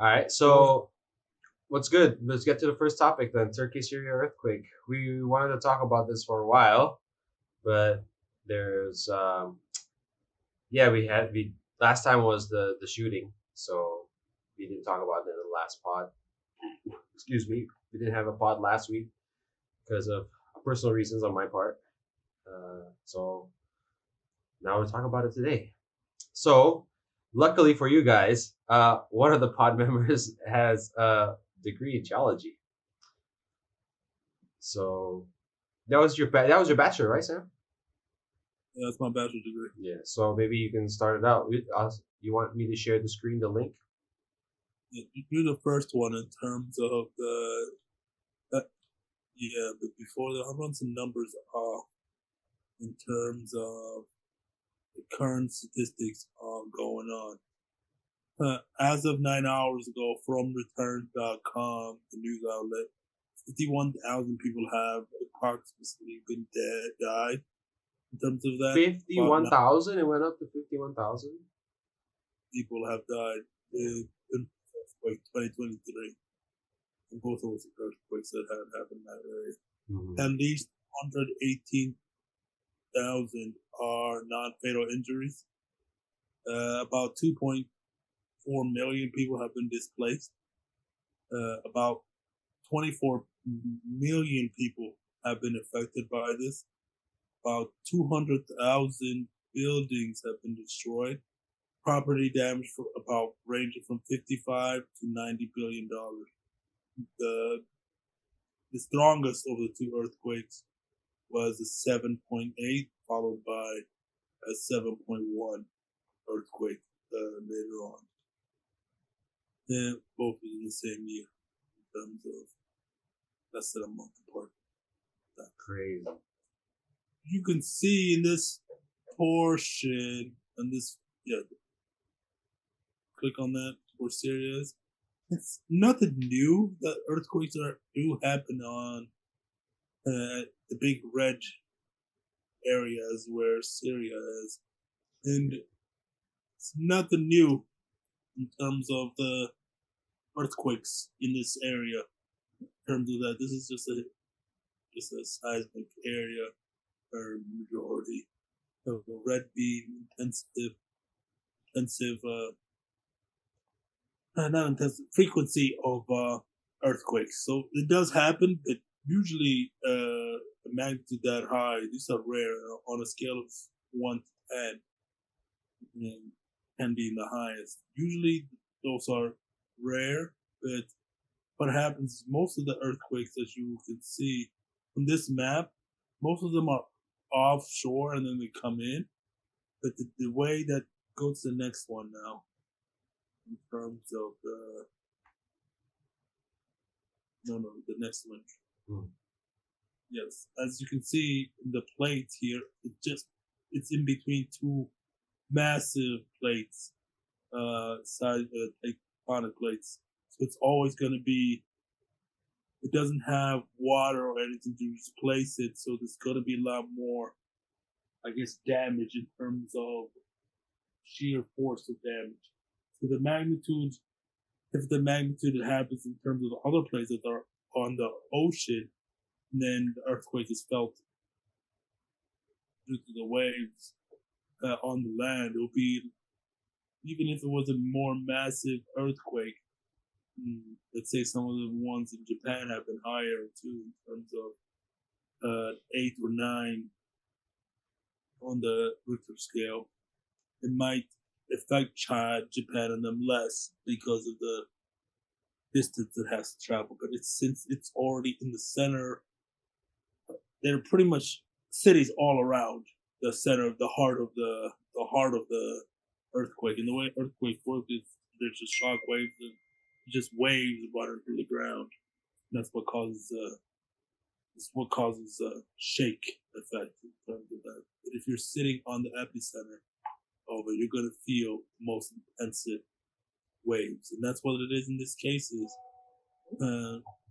All right, so what's good? Let's get to the first topic then. Turkey-Syria earthquake. We wanted to talk about this for a while, but there's yeah, we last time was the shooting, so we didn't talk about it in the last pod. Excuse me, we didn't have a pod last week because of personal reasons on my part. So now we're talking about it today. So luckily for you guys, one of the pod members has a degree in geology. So that was your bachelor, right, Sam? Yeah, that's my bachelor's degree. Yeah. So maybe you can start it out. You want me to share the screen, the link? Yeah, you're the first one in terms of yeah, but before that, I'll run some numbers off in terms of the current statistics going on. As of 9 hours ago, from return.com, the news outlet, 51,000 people have approximately been died. In terms of that, about 51,000. It went up to 51,000. people have died in earthquake 2023. And both of those earthquakes that had happened in that area. Mm-hmm. At least 118,000 are non-fatal injuries. About 2.4 million people have been displaced. About 24 million people have been affected by this. About 200,000 buildings have been destroyed. Property damage for about ranging from 55 to $90 billion. The strongest of the two earthquakes was a 7.8, followed by a 7.1 earthquake later on. And both in the same year in terms of less than a month apart. Crazy. You can see in this portion, and this, yeah, click on that where Syria is. It's nothing new that earthquakes do happen on the big red areas where Syria is. And it's nothing new in terms of the earthquakes in this area. In terms of that, this is just a seismic area or majority of the red beam intensive not intensive frequency of earthquakes. So it does happen, but usually a magnitude that high, these are rare on a scale of 1 to 10. Can be in the highest. Usually those are rare, but what happens is most of the earthquakes that you can see from this map, most of them are offshore and then they come in. But the way that goes to the next one now, in terms of the next one. Mm. Yes, as you can see in the plate here, it's in between two massive plates, size tectonic plates. So it's always going to be. It doesn't have water or anything to replace it, so there's going to be a lot more, I guess, damage in terms of sheer force of damage. So the magnitude, if the magnitude happens in terms of the other places that are on the ocean, then the earthquake is felt due to the waves on the land. It will be, even if it was a more massive earthquake, let's say some of the ones in Japan have been higher too, in terms of 8 or 9 on the Richter scale. It might affect Japan and them less because of the distance it has to travel. But since it's already in the center, they're pretty much cities all around the center of the heart of the earthquake. And the way earthquake works is there's just shock waves and just waves running through the ground. And that's what causes shake effect in terms of that. But if you're sitting on the epicenter of it, you're gonna feel the most intensive waves, and that's what it is in this case. Is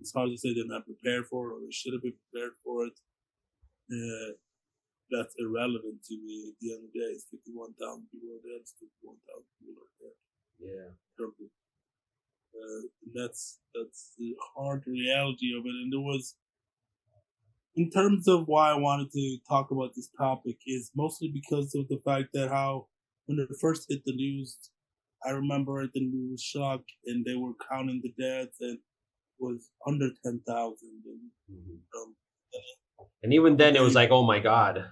it's hard to say they're not prepared for it or they should have been prepared for it. That's irrelevant to me. At the end of the day, it's 51,000 people are dead. It's 51,000 people are dead. Yeah. That's the hard reality of it. And there was, in terms of why I wanted to talk about this topic, is mostly because of the fact that how when it first hit the news, I remember the news was shocked and they were counting the deaths and was under 10,000. And Mhm. um, And even couple then, it was days, like, oh my god.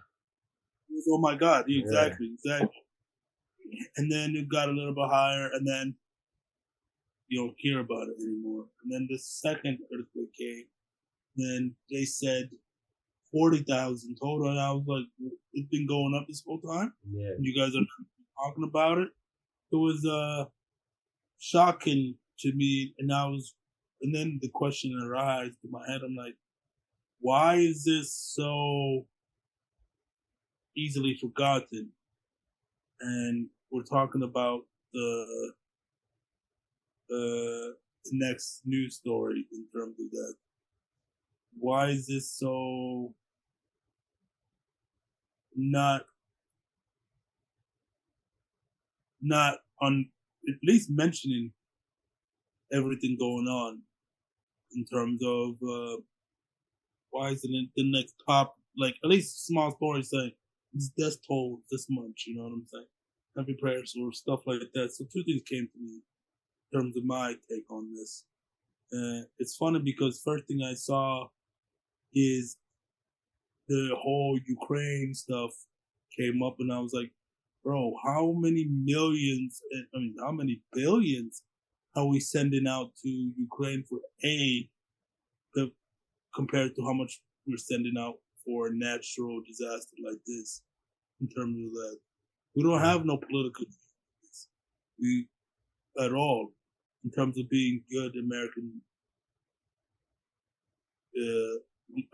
oh my God, Yeah. exactly. And then it got a little bit higher, and then you don't hear about it anymore. And then the second earthquake came, then they said 40,000 total, and I was like, it's been going up this whole time. Yeah. And you guys are talking about it. It was shocking to me, and then the question arises in my head. I'm like, why is this so easily forgotten? And we're talking about the next news story in terms of that. Why is this so not not on at least mentioning everything going on in terms of why isn't it the next top, like at least small story saying this death toll this much, you know what I'm saying? Happy prayers or stuff like that. So two things came to me in terms of my take on this. It's funny because first thing I saw is the whole Ukraine stuff came up, and I was like, bro, how many millions? I mean, how many billions are we sending out to Ukraine for aid compared to how much we're sending out for a natural disaster like this? In terms of that, we don't have no political we at all in terms of being good American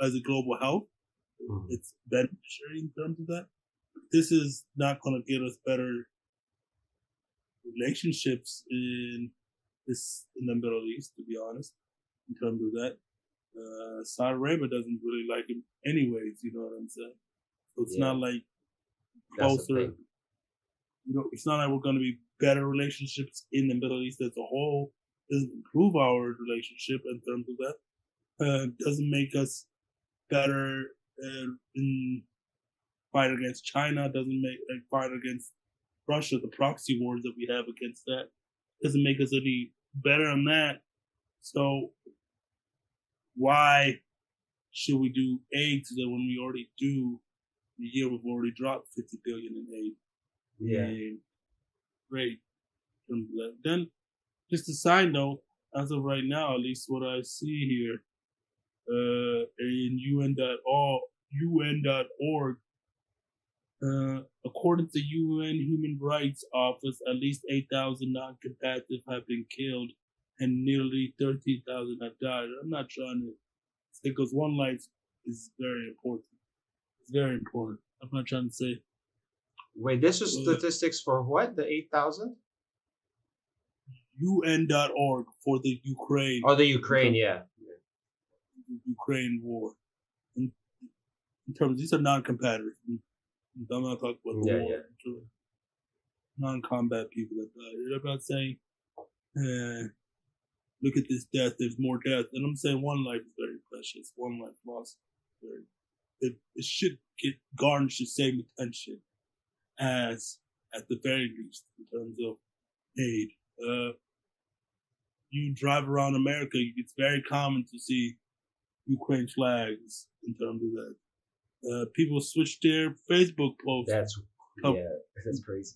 as a global health. Mhm. It's beneficiary in terms of that. This is not going to get us better relationships in the Middle East, to be honest, in terms of that. Saudi Arabia doesn't really like him anyways, you know what I'm saying? So it's Yeah. not like That's the closer, thing. it's not like we're going to be better relationships in the Middle East as a whole. It doesn't improve our relationship in terms of that. Doesn't make us better in fight against China. Doesn't make like fight against Russia, the proxy wars that we have against that. Doesn't make us any better on that. So why should we do aid so that when we already do the year we've already dropped 50 billion in aid? Yeah. And great. Then just a side note, as of right now, at least what I see here, in UN.org, according to UN Human Rights Office, at least 8,000 non-combative have been killed and nearly 13,000 have died. I'm not trying to, because one life is very important. It's very important. I'm not trying to say Wait, this was uh, statistics for what? The 8,000? UN.org for the Ukraine, Oh, the in Ukraine, terms yeah. of the Ukraine war. In, in terms, these are non-combatants. I'm not talking about the Yeah, war. yeah. Non-combat people that died. I'm not saying, look at this death. There's more death, and I'm saying one life is very precious. One life lost, very. It should get garnished the same attention as, at the very least, in terms of aid. You drive around America, it's very common to see Ukraine flags in terms of that. People switch their Facebook posts. That's Up, yeah, that's crazy.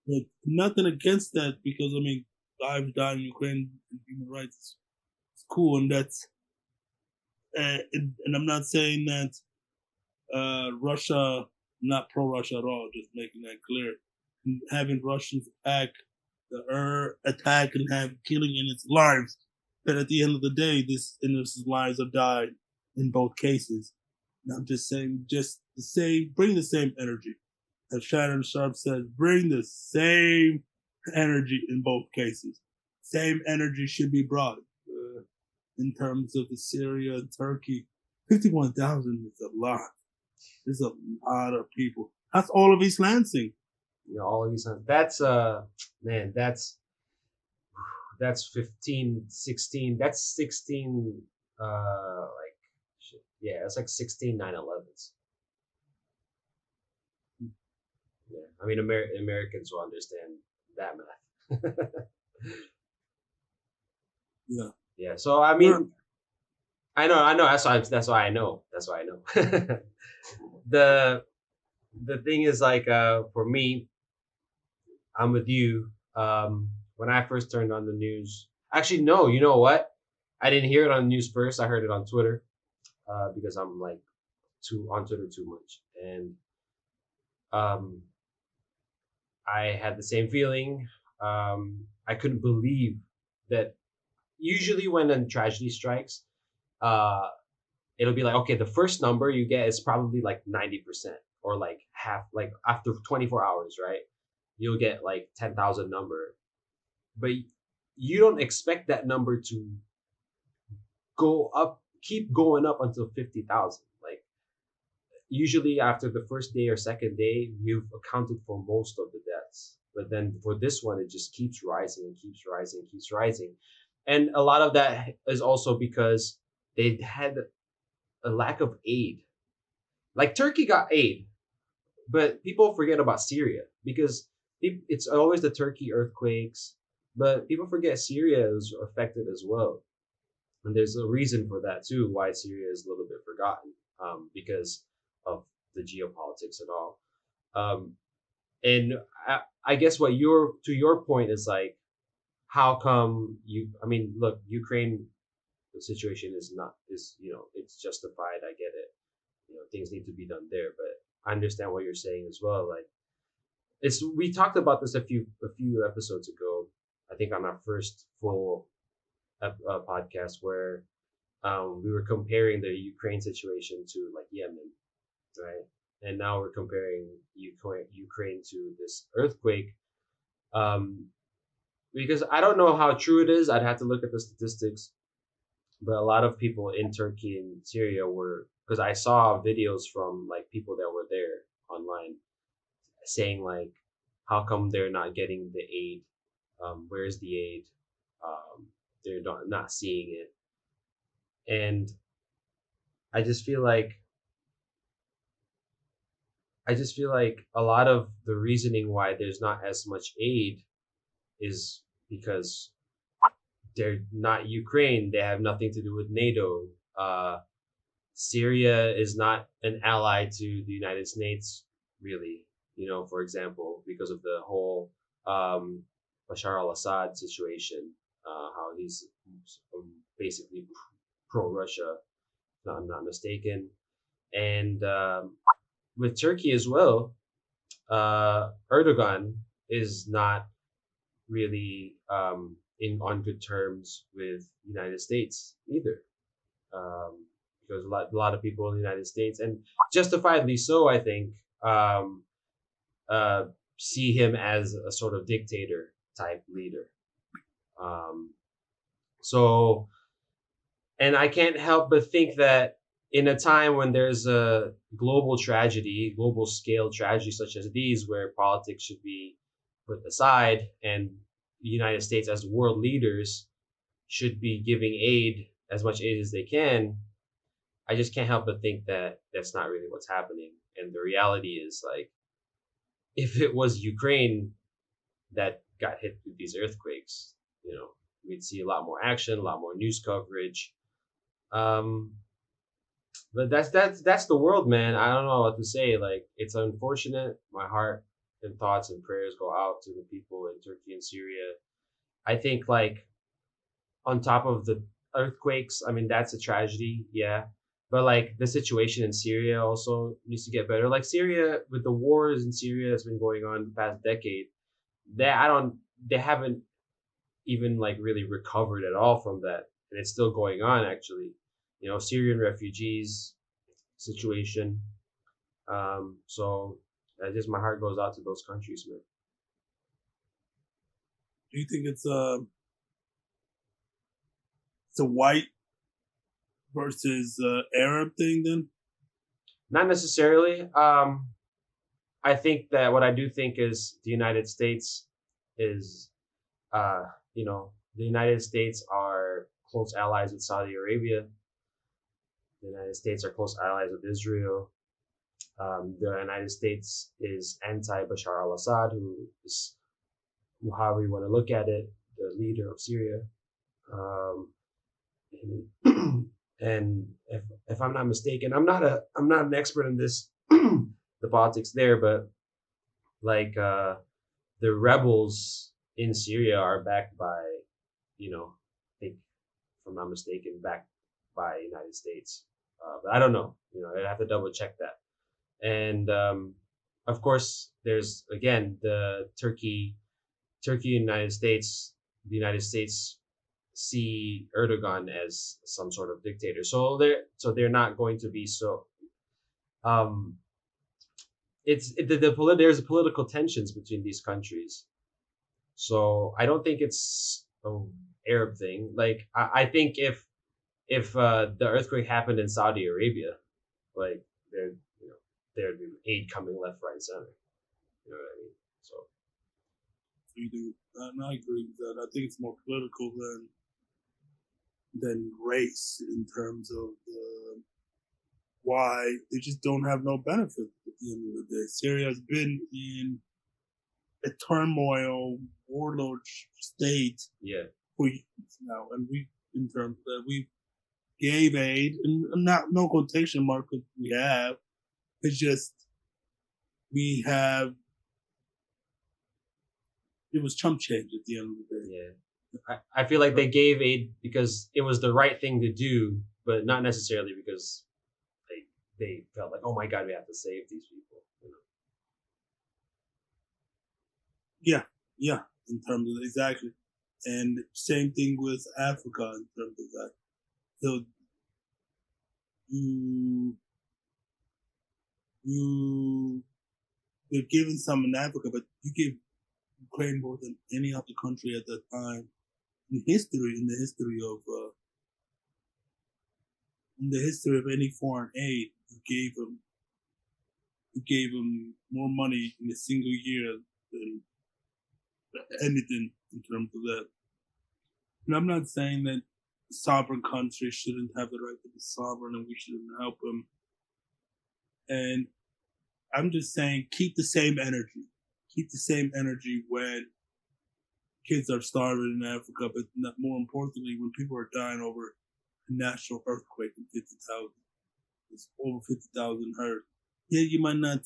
but nothing against that because I mean, lives died in Ukraine and human rights. It's cool, and that's and I'm not saying that Russia, not pro-Russia at all. Just making that clear. And having Russians attack and have killing in its lives, but at the end of the day, this innocent lives have died in both cases. And I'm just saying, just the same, bring the same energy. As Shannon Sharp says, bring the same energy in both cases. Same energy should be brought in terms of the Syria and Turkey. 51,000 is a lot. There's a lot of people. That's all of East Lansing. You know, all of these. That's man, That's 15, 16. That's 16. Like shit. Yeah, it's like 16 9/11s. Yeah, I mean, Americans will understand that math. Yeah. Yeah. So I Sure. mean, I know. That's why I know. That's why I know. the the thing is like, for me, I'm with you. When I first turned on the news, actually, no. You know what? I didn't hear it on the news first. I heard it on Twitter, because I'm like too on Twitter too much, and um, I had the same feeling. I couldn't believe that. Usually, when a tragedy strikes, uh, it'll be like, okay, the first number you get is probably like 90% or like half, like after 24 hours, right? You'll get like 10,000 number, but you don't expect that number to go up, keep going up until 50,000. Like usually after the first day or second day, you've accounted for most of the deaths. But then for this one, it just keeps rising and keeps rising and keeps rising. And a lot of that is also because they had a lack of aid. Like Turkey got aid, but people forget about Syria because it's always the Turkey earthquakes, but people forget Syria was affected as well. And there's a reason for that too, why Syria is a little bit forgotten, because of the geopolitics and all. Um, and I guess what your to your point is like, how come you? I mean, look, Ukraine, the situation is not is it's justified. I get it. Things need to be done there, but I understand what you're saying as well. Like it's we talked about this a few episodes ago. I think on our first full podcast where we were comparing the Ukraine situation to like Yemen, right? And now we're comparing Ukraine to this earthquake. Um, because I don't know how true it is. I'd have to look at the statistics, but a lot of people in Turkey and Syria were, because I saw videos from like people that were there online saying like, how come they're not getting the aid? Where's the aid? Um, they're not seeing it, and I just feel like a lot of the reasoning why there's not as much aid is because they're not Ukraine. They have nothing to do with NATO. Syria is not an ally to the United States, really. For example, because of the whole um, Bashar al-Assad situation, how he's basically pro-Russia, if I'm not mistaken. And with Turkey as well, Erdogan is not really in on good terms with the United States either, because a lot of people in the United States, and justifiably so, I think, um, uh, see him as a sort of dictator type leader. Um, so, and I can't help but think that in a time when there's a global tragedy, global scale tragedy such as these, where politics should be put aside and the United States as world leaders should be giving aid, as much aid as they can, I just can't help but think that that's not really what's happening. And the reality is like, if it was Ukraine that got hit with these earthquakes, we'd see a lot more action, a lot more news coverage. Um, but that's the world, man. I don't know what to say. Like, it's unfortunate. My heart and thoughts and prayers go out to the people in Turkey and Syria. I think like on top of the earthquakes, I mean that's a tragedy, yeah. But like the situation in Syria also needs to get better. Like Syria, with the wars in Syria that's been going on the past decade, they haven't even like really recovered at all from that, and it's still going on actually. Syrian refugees situation. So I just my heart goes out to those countries, man. Do you think it's a white versus Arab thing then? Not necessarily. I think that what I do think is the United States is, uh, the United States are close allies with Saudi Arabia. The United States are close allies with Israel. The United States is anti-Bashar al-Assad, who is, however you want to look at it, the leader of Syria. Um, and if I'm not mistaken, I'm not an expert in this, the politics there, but like the rebels in Syria are backed by, I think if I'm not mistaken, backed by United States. But I don't know. I have to double check that. And of course, there's again the Turkey and United States. The United States see Erdogan as some sort of dictator, so they're not going to be so. Um, there's political tensions between these countries, so I don't think it's an Arab thing. Like I think if the earthquake happened in Saudi Arabia, like there there'd be aid coming left, right, and center. You know what I mean? So You do, and I agree with that. I think it's more political than race in terms of why they just don't have no benefit at the end of the day. Syria has been in a turmoil, warlord state yeah, for years now, and in terms of that, we gave aid, and not no quotation mark we have. It's just we have. It was chump change at the end of the day. yeah. I feel like they gave aid because it was the right thing to do, but not necessarily because they felt like, oh my god, we have to save these people. Yeah, yeah. In terms of exactly, and same thing with Africa in terms of that. So you you they're giving some in Africa, but you give Ukraine more than any other country at that time in history. In the history of any foreign aid, you gave them more money in a single year than anything in terms of that. And I'm not saying that sovereign countries shouldn't have the right to be sovereign and we shouldn't help them. And I'm just saying, keep the same energy. Keep the same energy when kids are starving in Africa, but more importantly, when people are dying over a national earthquake in 50,000. It's over 50,000 hurt. Yeah, you might not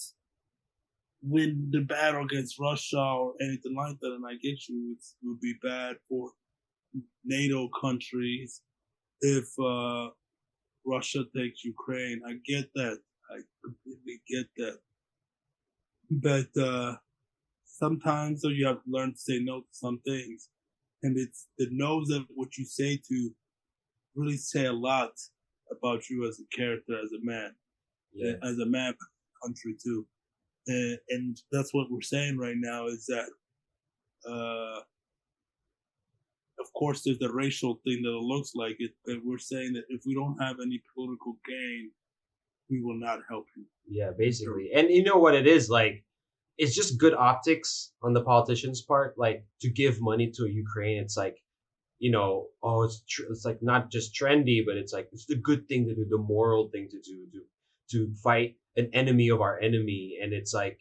win the battle against Russia or anything like that, and I get you. It would be bad for NATO countries if Russia takes Ukraine. I get that. I completely get that. But sometimes so you have to learn to say no to some things. And it's the no's of what you say to really say a lot about you as a character, as a man, as a man, country too. And that's what we're saying right now is that, of course, there's the racial thing that it looks like it, but we're saying that if we don't have any political gain, we will not help you. Yeah, basically. And you know what it is like? It's just good optics on the politicians' part, like to give money to Ukraine. It's like, oh, it's like not just trendy, but it's like it's the good thing to do, the moral thing to do, to fight an enemy of our enemy, and it's like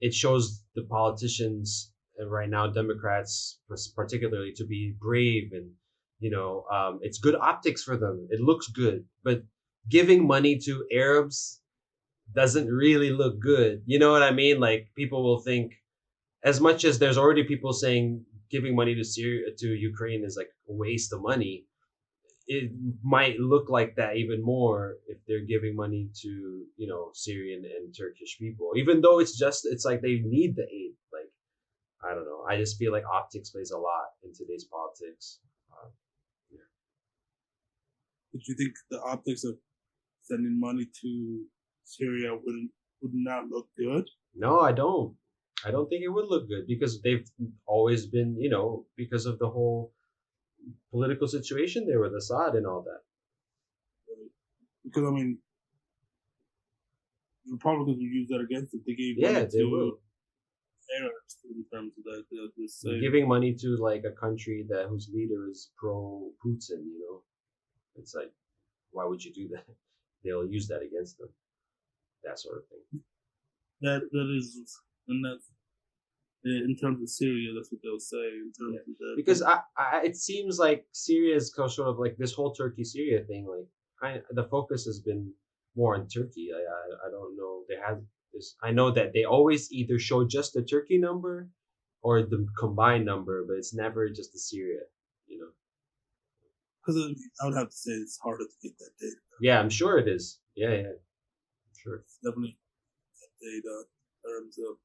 it shows the politicians right now, Democrats particularly, to be brave, and it's good optics for them. It looks good, but giving money to Arabs doesn't really look good. You know what I mean? Like people will think, as much as there's already people saying giving money to Syria to Ukraine is like a waste of money, it might look like that even more if they're giving money to Syrian and Turkish people. Even though it's like they need the aid. Like I don't know. I just feel like optics plays a lot in today's politics. Yeah. But you think the optics of sending money to Syria would not look good? No, I don't. I don't think it would look good because they've always been, because of the whole political situation there with Assad and all that. Because I mean, Republicans will use that against them. They gave Yeah, money they will. errors in terms of that. They'll just say, Giving money to like a country that whose leader is pro Putin, it's like, why would you do that? They'll use that against them, that sort of thing. that is, and that's in terms of Syria. That's what they'll say in terms Yeah. of that. Because it seems like Syria is sort of like this whole Turkey-Syria thing. Like, the focus has been more on Turkey. I don't know. I know that they always either show just the Turkey number or the combined number, but it's never just the Syria. You know. Because I would have to say it's harder to get that data. Yeah, I'm sure it is. Yeah, yeah, sure. It's definitely that data in terms of,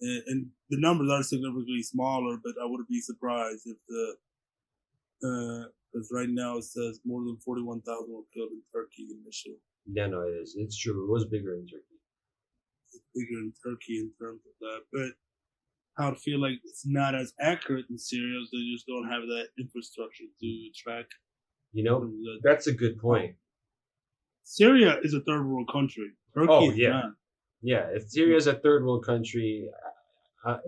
and the numbers are significantly smaller. But I wouldn't be surprised if because right now it says more than 41,000 were killed in Turkey initially. Yeah, no, it is. It's true. It was bigger in Turkey. It's bigger in Turkey in terms of that, but I would feel like it's not as accurate in Syria. They just don't have that infrastructure to track. That's a good point. Syria is a third world country. Turkey is not. Yeah, if Syria is a third world country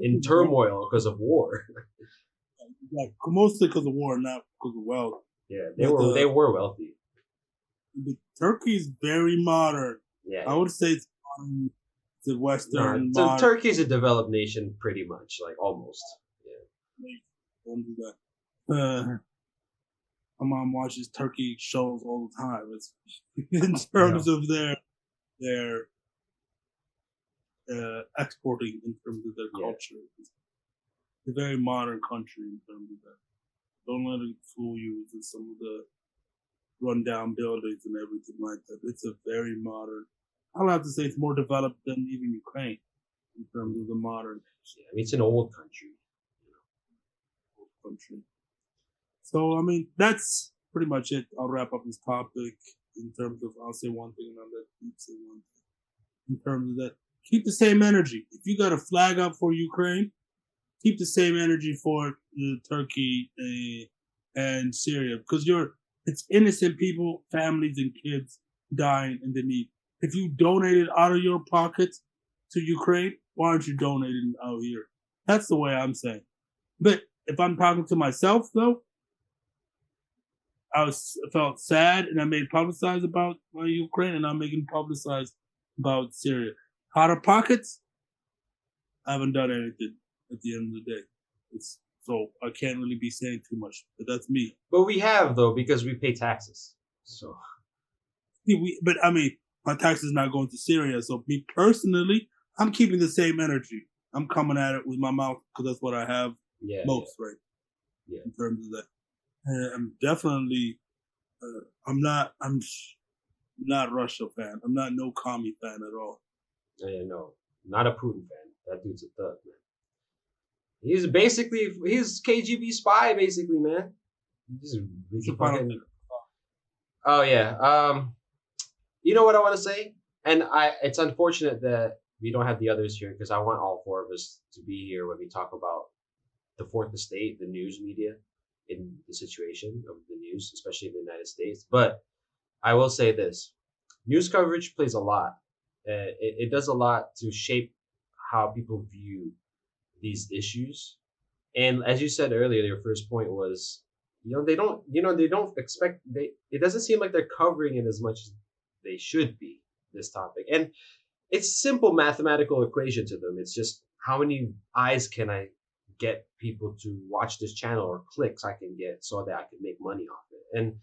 in turmoil because of war. Like, mostly because of war, not because of wealth. Yeah, they were wealthy. But Turkey is very modern. Yeah, I would say it's modern to Western. So Turkey's a developed nation, pretty much, like almost. Yeah. My mom watches Turkey shows all the time. It's in terms of their exporting in terms of their culture. It's a very modern country in terms of that. Don't let it fool you with some of the rundown buildings and everything like that. It's a very modern. I'll have to say it's more developed than even Ukraine in terms of the modern. Yeah, I mean, it's an old country. Old country. So, I mean, that's pretty much it. I'll wrap up this topic in terms of, I'll say one thing and I'll let Deep say one thing. In terms of that, keep the same energy. If you got a flag up for Ukraine, keep the same energy for Turkey and Syria, because it's innocent people, families and kids dying in the need. If you donated out of your pockets to Ukraine, why aren't you donating out here? That's the way I'm saying. But if I'm talking to myself, though, I felt sad, and I made publicized about Ukraine, and I'm making publicized about Syria. Out of pockets, I haven't done anything at the end of the day. So I can't really be saying too much, but that's me. But we have, though, because we pay taxes. So, but I mean, my taxes not going to Syria. So me personally, I'm keeping the same energy. I'm coming at it with my mouth because that's what I have most, right? Yeah. In terms of that. I'm definitely, I'm not Russia fan. I'm not no commie fan at all. Yeah, no, not a Putin fan. That dude's a thug, man. He's KGB spy, basically, man. He's a fucking. Oh yeah. You know what I want to say, and it's unfortunate that we don't have the others here because I want all four of us to be here when we talk about the fourth estate, the news media, in the situation of the news, especially in the United States. But I will say this: news coverage plays a lot. It does a lot to shape how people view these issues. And as you said earlier, your first point was, they don't expect it doesn't seem like they're covering it as much as they should be, this topic. And it's simple mathematical equation to them. It's just how many eyes can I get people to watch this channel, or clicks I can get so that I can make money off it. And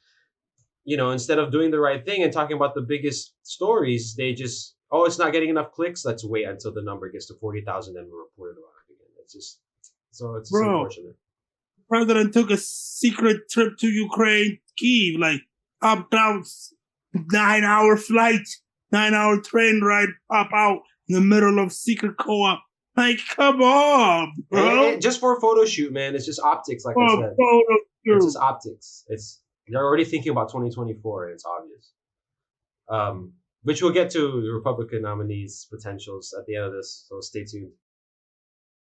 instead of doing the right thing and talking about the biggest stories, they just, it's not getting enough clicks, let's wait until the number gets to 40,000 and we'll report it about it again. It's just unfortunate. The president took a secret trip to Ukraine, Kyiv, like up down 9-hour flight, 9-hour train ride, pop out in the middle of secret co-op. Like, come on, bro. And just for a photo shoot, man. It's just optics, like I said. It's just optics. They're already thinking about 2024, and it's obvious. Which we'll get to the Republican nominees' potentials at the end of this, so stay tuned.